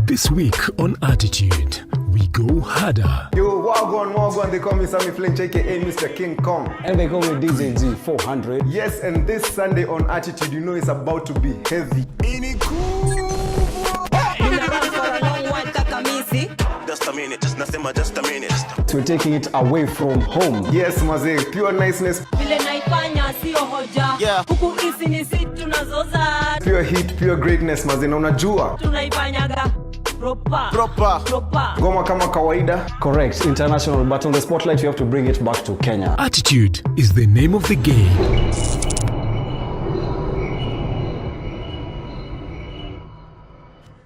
This week on Attitude, we go harder. Yo, Wagwan, they call me Sammy Flinch, aka Mr. King Kong. And they call me DJ G 400. Yes, and this Sunday on Attitude, you know it's about to be heavy. Just a minute. So we're taking it away from home. Yes, maze, pure niceness. Yeah. Pure heat, pure greatness, maze, na unajua. Proper. Goma kama kawaida. Correct, international, but on the spotlight, you have to bring it back to Kenya. Attitude is the name of the game.